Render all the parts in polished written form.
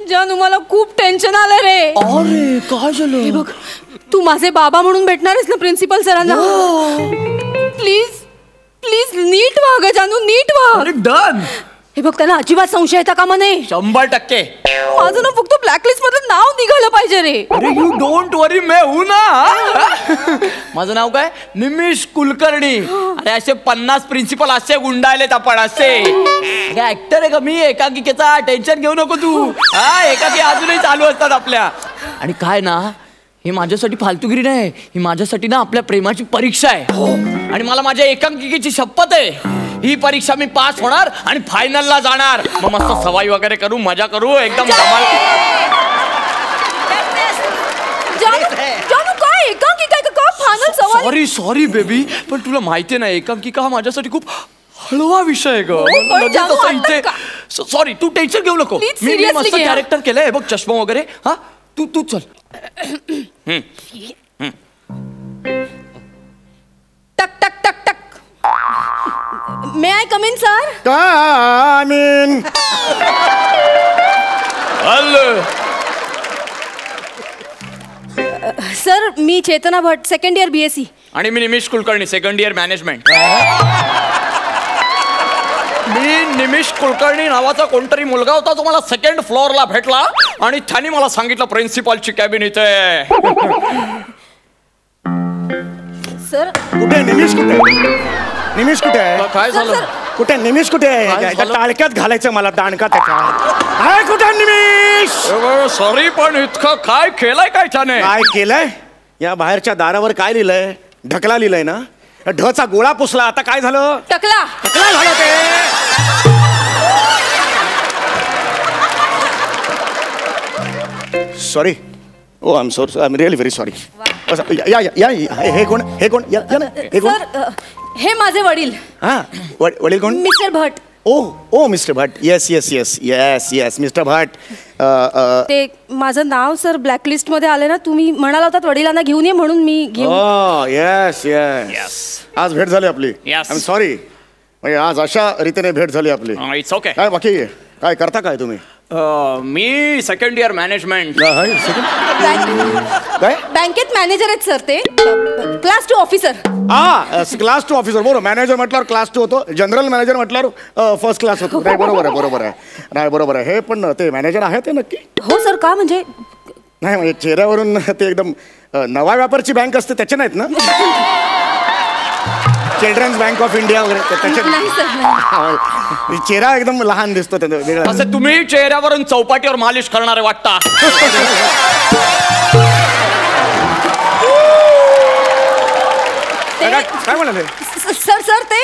जानू मला खूप टेन्शन आलं रे. अरे काय झालं? हे बघ, तू माझे बाबा म्हणून भेटणार आहेस ना प्रिन्सिपल सरांना. प्लीज प्लीज नीट व्हा ग जानू, नीट व्हा. डन. हे बघ, त्यांना अजिबात संशय येता कामा नये. 100%. माझं ना फक्त ब्लॅकलिस्ट मधलं नाव निघालं पाहिजे रे. अरे यू डोंट वरी, मैं हूं ना. माझं नाव काय? निमिष कुलकर्णी. अरे असे 50 प्रिन्सिपल असे गुंडाळलेत आपण असे. ऍक्टर आहे का मी एकांकिकेचा? टेन्शन घेऊ नको तू. हा, एकाकी अजूनही चालू असतात आपल्या. आणि काय ना, ही माझ्यासाठी फालतूगिरी नाही, ही माझ्यासाठी ना आपल्या प्रेमाची परीक्षा आहे. आणि मला माझ्या एकांकिकेची शपथ आहे, ही परीक्षा मी पास होणार आणि फायनलला जाणार. मग मस्त सवाई वगैरे करू, मजा करू एकदम. काय एकांकिका का फायनल सवाल? सॉरी सॉरी बेबी, पण तुला माहितीये ना एकांकिका हा माझ्यासाठी खूप हळवा विषय आहे ग. सॉरी, तू टेन्शन घेऊ नको. मी मस्त कॅरेक्टर केलंय बघ, चष्मा वगैरे. हा, तू चल. टक टक टक टक. May I come in sir? Come in. Hello sir, मी Chetna Bhat, second year BSc. आणि मी Nimish Kulkarni, second year management. मी निमिष कुलकर्णी नावाचा कोणतरी मुलगा होता, तो मला सेकंड फ्लोअरला भेटला आणि त्याने मला सांगितलं प्रिन्सिपलची कॅबिन इथे. सर कुठे निमिष? कुठे निमिष? कुठे आहे? काय झालं? कुठे निमिष? कुठे आहे? टाळक्यात घालायचं मला, दांडका त्याच्या. कुठे निमिष? सॉरी, पण इतकं काय केलंय काय त्याने? काय केलंय? या बाहेरच्या दारावर काय लिहिलंय? ढकला लिहिलंय ना. ढचा गोळा पुसला, आता काय झालं? टकला. टकला झालं ते. Sorry. Oh I am sorry, I am really very sorry. या या या, हे कोण? हे कोण? या ना. हे कोण? सर, हे माझे वडील. हा, वडील कोण? Mister Bhat. Oh mister Bhat. Yes yes yes yes yes mister Bhat. ते माझं नाव सर ब्लॅकलिस्ट मध्ये आले ना, तुम्ही म्हणाला होतात वडिलांना घेऊन ये म्हणून मी घेऊन. Yes yes. आज भेट झाली आपली. आय एम सॉरी, म्हणजे आज अशा रीतीने भेट झाली आपली. It's okay. काय बाकी काय करता काय तुम्ही? मी सेकंड इयर मॅनेजमेंट. बँकेत मॅनेजर आहेत सर ते. Class 2 officer. Class 2 officer. बरोबर, मॅनेजर म्हटल्यावर क्लास 2 होतो, जनरल मॅनेजर म्हटल्यावर फर्स्ट क्लास होतो. नाही बरोबर आहे, बरोबर आहे. नाही बरोबर आहे. हे पण ते मॅनेजर आहे ते नक्की? हो सर. का म्हणजे? नाही म्हणजे चेहऱ्यावरून ते एकदम नवा व्यापारची बँक असते त्याचे नाहीत ना? चिल्ड्रन्स बँक ऑफ इंडिया वगैरे त्याचे चेहरा एकदम लहान दिसतो वेगळा. असं तुम्ही चेहऱ्यावरून चौपाटीवर मालिश करणारे वाटता. काय म्हणाले? सर सर ते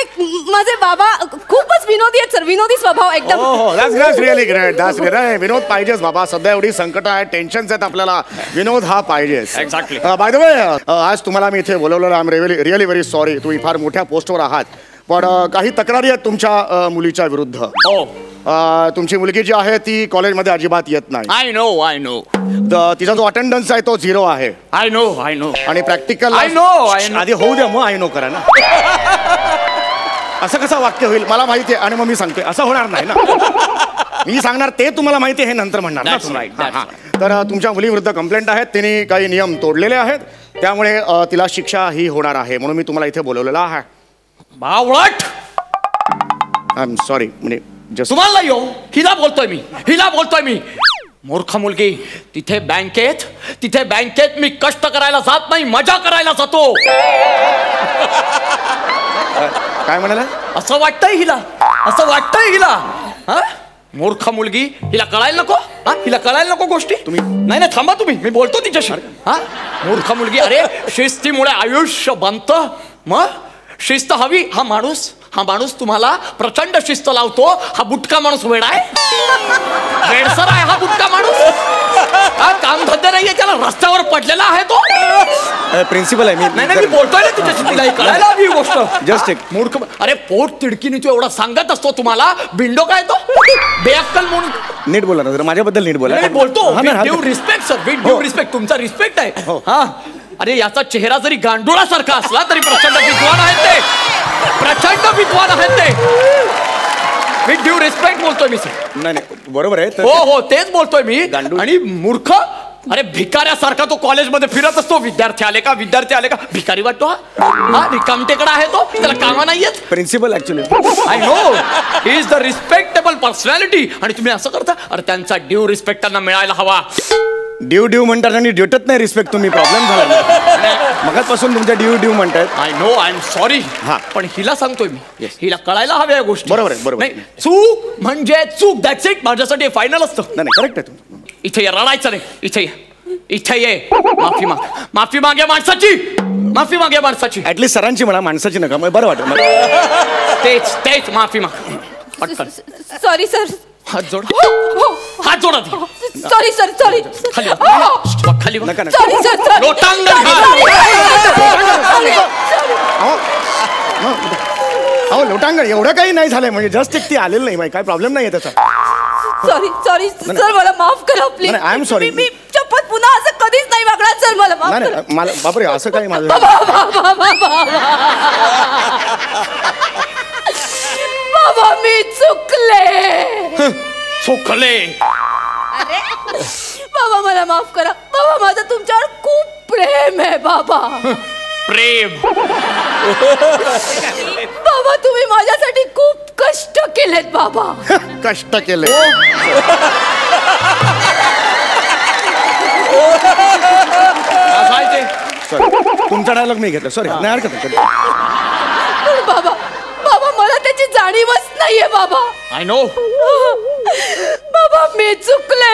माझे बाबा खूपच विनोदी आहेत सर, विनोदी स्वभाव एकदम. That's really great. That's great. विनोद पाहिजेच बाबा, सध्या एवढी संकट आहेत, टेन्शन्स आहेत आपल्याला, विनोद हा पाहिजेच. एक्झॅक्टली. बाय द वे, आज तुम्हाला मी इथे बोलवलेलं, I am really very sorry. तुम्ही फार मोठ्या पोस्टवर आहात, पण काही तक्रारी आहेत तुमच्या मुलीच्या विरुद्ध. हो. तुमची मुलगी जी आहे ती कॉलेजमध्ये अजिबात येत नाही. I know. तिचा जो अटेंडन्स आहे तो 0 आहे. I know. आणि प्रॅक्टिकल आय नो. आधी होऊ द्या, मग आय नो करा ना. असं कसं वाक्य होईल? मला माहिती आहे आणि मग मी सांगते, असं होणार नाही ना. मी सांगणार ते तुम्हाला माहिती आहे, हे नंतर म्हणणार ना. तर तुमच्या मुलीविरुद्ध कंप्लेंट आहेत, तिने काही नियम तोडलेले आहेत, त्यामुळे तिला शिक्षा ही होणार आहे, म्हणून मी तुम्हाला इथे बोलवलेला आहे. बावळट. I am sorry. म्हणजे तुम्हाला हिला बोलतोय मी. मूर्ख मुलगी. तिथे बँकेत मी कष्ट करायला जात नाही, मजा करायला जातो. काय म्हणाला? असं वाटतंय हिला. मूर्ख मुलगी. हिला कळायला नको गोष्टी. तुम्ही नाही थांबा तुम्ही, मी बोलतो तिच्याशी. मूर्ख मुलगी. अरे शिस्तीमुळे आयुष्य बनतं. मग शिस्त हवी. हा माणूस तुम्हाला प्रचंड शिस्त लावतो. हा बुटका माणूस वेडा आहे, वेडसर आहे हा बुटका माणूस. हा काम धंदे नाहीये त्याला, रस्त्यावर पडलेला आहे तो. प्रिन्सिपल आहे मी. नाही मी बोलतोय ना तिच्याशी, तिला कळायला हवी गोष्ट. जस्ट एक मूर्ख. अरे पोट तिडकीने तू एवढा सांगत असतो, तुम्हाला बिंडो काय तो बेअक्कल म्हणून. नीट बोला ना जरा, माझ्याबद्दल नीट बोला. बोलतो. Due respect sir, with due respect. तुमचा रिस्पेक्ट आहे. हा. अरे याचा चेहरा जरी गांडुळासारखा असला तरी प्रचंड विद्वान आहेत ते. विथ ड्यू रिस्पेक्ट बोलतोय मी सर. नाही नाही बरोबर आहे हो हो तेच बोलतोय मी. गांडूळ. आणि मूर्ख अरे भिकाऱ्यासारखा तो कॉलेजमध्ये फिरत असतो. विद्यार्थी आले का भिकारी वाटतो हा रिकामटेकडा आहे तो. त्याला कामा नाहीयेत. Principal actually I know he is the respectable personality. आणि तुम्ही असं करता. अरे त्यांचा ड्यू रिस्पेक्ट त्यांना मिळायला हवा. ड्यू म्हणतात आणि ड्युटत नाही रिस्पेक्ट. तुम्ही प्रॉब्लेम झाला मगाचपासून तुमच्या ड्यू म्हणतायत. I know I am sorry. हा. पण हिला सांगतोय मी हिला कळायला हव्या या गोष्टी. बरोबर आहे, बरोबर आहे. नाही चूक म्हणजे चूक. That's it. माझ्यासाठी फायनल असतं. नाही करेक्ट आहे तुम्ही. इथे ये रडायचं नाही. इथे ये माफी माग या माणसाची. ऍटलीस्ट सरांची म्हणा माणसाची नका मग बरं वाटत मला. तेच माफी माग पटकन. Sorry sir. हात जोड. हात जोडा ती. Sorry sir. सॉरी खाली बघ. खाली बघ. नका नका. Sorry sir. लोटांगण घाल. अहो लोटांगण एवढं काही नाही झालंय म्हणजे जस्ट एक ती आलेलं नाही काय प्रॉब्लेम नाही आहे त्याचा. सॉरी सर मला माफ करा प्लीज. नाही, I am sorry. मी शपथ पुन्हा असं कधीच नाही वागणार सर. मला माफ नाही करा. नाही मला बापरे असं काही माझं बाबा मी चुकले. बाबा मला माफ करा. बाबा माझं तुमच्यावर खूप प्रेम आहे बाबा. प्रेम. बाबा तुम्ही माझ्यासाठी खूप कष्ट केलेत बाबा. कष्ट केले. सॉरी तुमचा डायलॉग मी घेतला. सॉरी नाही हरकत नाही. पण बाबा मला त्याची जाणीवच नाहीये बाबा. I know. बाबा मी चुकले.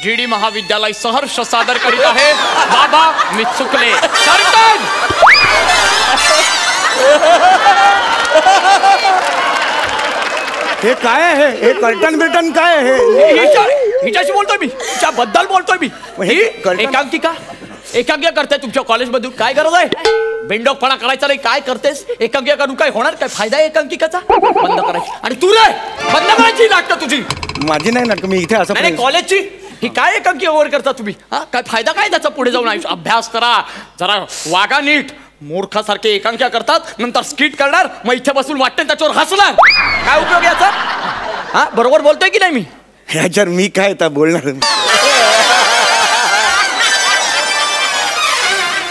GD महाविद्यालय सहर्ष सादर करीत आहे बाबा मी चुकले. कर्तन. हे काय आहे हे कर्टन बिर्टन काय आहे हिच्याशी बोलतोय मी. हिच्याबद्दल बोलतोय मी. ही एकांकिका करते तुमच्या कॉलेजमधून. काय गरज आहे बेंडोकपणा करायचा नाही. काय करतेस एकांकिका करून काय होणार. काय फायदा आहे एकांकिकाचा. बंद करायची. आणि तू रे बंद करायची नाटकं तुझी. माझी नाही नाटक. मी इथे असं नाही कॉलेजची ही काय एकांकिका ओव्हर करता तुम्ही. हा काय फायदा काय त्याचा पुढे जाऊन आयुष्य. अभ्यास करा जरा वागा नीट. मूर्खासारखे एकांकिका करतात नंतर स्किट करणार मग इथे बसून वाटते त्याच्यावर हसणार. काय उपयोग याचा. हा बरोबर बोलतोय की नाही मी. ह्याच्यावर मी काय आता बोलणार.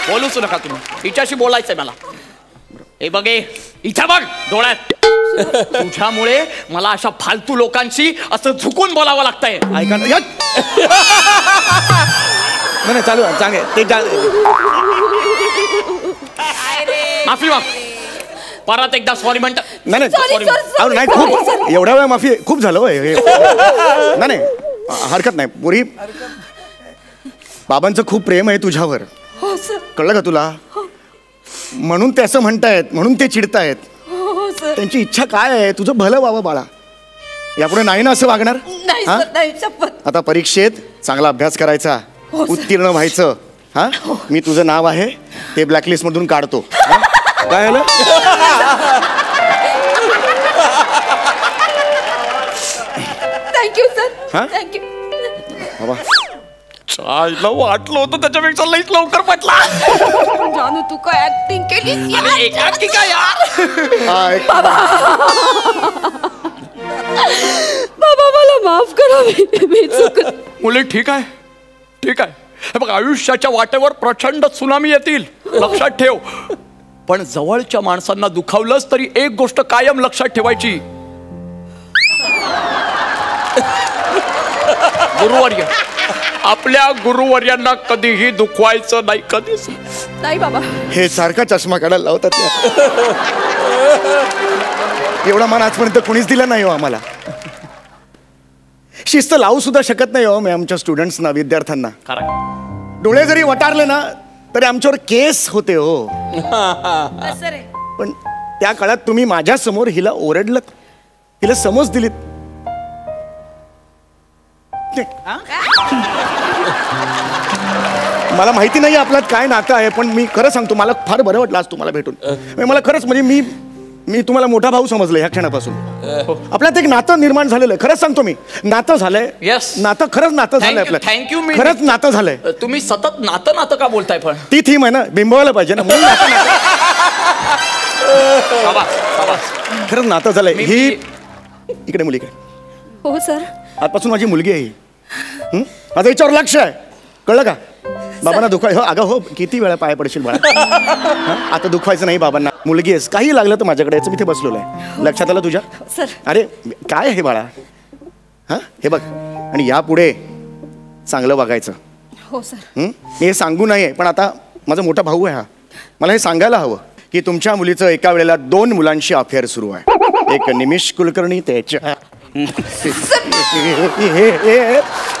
बोलूच नका तुम्ही. हिच्याशी बोलायचंय मला. हे बघे इथे बघ डोळ्यात. तुझ्यामुळे मला अशा फालतू लोकांशी असं झुकून बोलावं लागतंय. ऐका ना नाही चालू चांगले ते माफी माग. परत एकदा सॉरी म्हणतात. नाही Sorry, sir. नाही खूप एवढ्या वेळा माफी खूप झालं होय. नाही हरकत नाही पुरी. बाबांचं खूप प्रेम आहे तुझ्यावर. हो सर. कळलं का तुला. म्हणून ते असं म्हणतायत म्हणून ते चिडतायत. हो सर. त्यांची इच्छा काय आहे तुझं भलं व्हावं बाळा. यापुढे नाही ना असं वागणार. नाही हा? सर नाही शपथ. आता परीक्षेत चांगला अभ्यास करायचा. हो, सर. उत्तीर्ण व्हायचं. हा मी तुझं नाव आहे ते ब्लॅकलिस्ट मधून काढतो. काय झालं. Thank you sir. हा? थँक्यू. बाबा वाटलं होतं त्याच्यापेक्षा लईच लवकर पटला. जानू तू काय ऍक्टिंग केली. एकांकिका यार. हा, एक- बाबा मला माफ करा. मी चुकले. मुले ठीक आहे हे बघ आयुष्याच्या वाटेवर प्रचंड त्सुनामी येतील लक्षात ठेव. पण जवळच्या माणसांना दुखावलंच तरी एक गोष्ट कायम लक्षात ठेवायची. गुरुवर्य आपल्या गुरुवर्यांना कधीही दुखवायचं नाही. कधीच नाही बाबा. हे सारखा चष्मा काढायला लावतात एवढा मान आजपर्यंत कोणीच दिला नाही हो आम्हाला. शिस्त लावू सुद्धा शकत नाही हो मी आमच्या स्टुडंट्सना विद्यार्थ्यांना. डोळे जरी वटारले ना तरी आमच्यावर केस होते हो. पण त्या काळात तुम्ही माझ्या समोर हिला ओरडलं हिला समज दिलीत. मला माहिती नाही आपल्यात काय नातं आहे पण मी खरं सांगतो मला फार बरं वाटलं आज तुम्हाला भेटून. मला खरंच म्हणजे मी तुम्हाला मोठा भाऊ समजलं ह्या क्षणापासून. आपल्यात एक नातं निर्माण झालेलं आहे. खरंच सांगतो मी नातं झालंय. Yes. नातं खरंच नातं झालंय आपलं. थँक्यू. मी खरंच नातं झालंय. तुम्ही सतत नातं का बोलताय पण. ती थीम आहे ना बिंबवायला पाहिजे ना म्हणून नातं खरंच नातं झालंय. ही इकडे मुलीकडे. हो सर. आजपासून माझी मुलगी आहे ही. माझं याच्यावर लक्ष आहे, कळलं का? बाबांना दुखाय हो अगं हो किती वेळा पाय पडशील बाळा. आता दुखवायचं नाही बाबांना. मुलगी आहेस, काही लागलं तर माझ्याकडे यायचं, मी इथे बसलेलो आहे. लक्षात आलं तुझ्या? सर. अरे काय आहे बाळा? हा हे बघ, आणि यापुढे चांगलं वागायचं. हो सर. मी हे सांगू नये, पण आता माझा मोठा भाऊ आहे हा, मला हे सांगायला हवं की तुमच्या मुलीचं एका वेळेला 2 मुलांशी अफेअर सुरू आहे. एक निमिष कुलकर्णी त्याच्या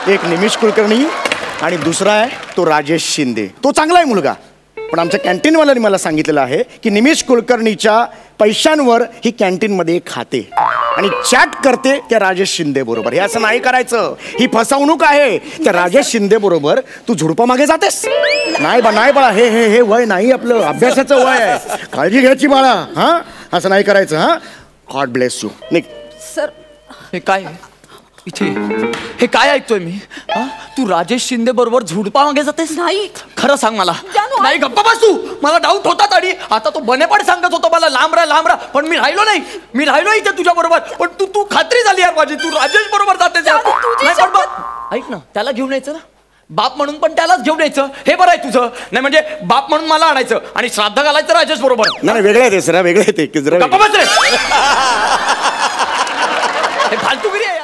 एक निमिष कुलकर्णी आणि दुसरा आहे तो राजेश शिंदे. तो चांगला आहे मुलगा, पण आमच्या कॅन्टीनवाल्यांनी मला सांगितलेलं आहे की निमिष कुलकर्णीच्या पैशांवर ही कॅन्टीनमध्ये खाते आणि चॅट करते त्या राजेश शिंदे बरोबर. हे असं नाही करायचं, ही फसवणूक आहे. त्या राजेश शिंदे बरोबर तू झुडपा मागे जातेस. नाही बाळा, हे हे हे वय नाही आपलं, अभ्यासाचं वय आहे, काळजी घ्यायची बाळा. हा असं नाही करायचं. हा गॉड ब्लेस यू. निक. सर. हे काय इथे हे काय ऐकतोय मी? तू राजेश शिंदे बरोबर झुडपा मागे जातेस? नाही. खरं सांग मला. जानू, नाही गप्पा बस तू. मला डाऊट होता आणि आता तो बनेपण सांगत होता मला लांब राहा, पण मी राहिलो नाही. मी राहिलो इथे तुझ्या बरोबर, पण तू खात्री झाली यार माझी, तू राजेश बरोबर जातेस. ऐक ना, त्याला घेऊन यायचं ना, बाप म्हणून पण त्यालाच घेऊन यायचं. हे बरं आहे तुझं. नाही म्हणजे बाप म्हणून मला आणायचं आणि श्राद्ध घालायचं राजेश बरोबर. नाही वेगळं आहे ते सर, वेगळं आहे ते. गप्पा बस रे. हे फालतूगिरी आहे.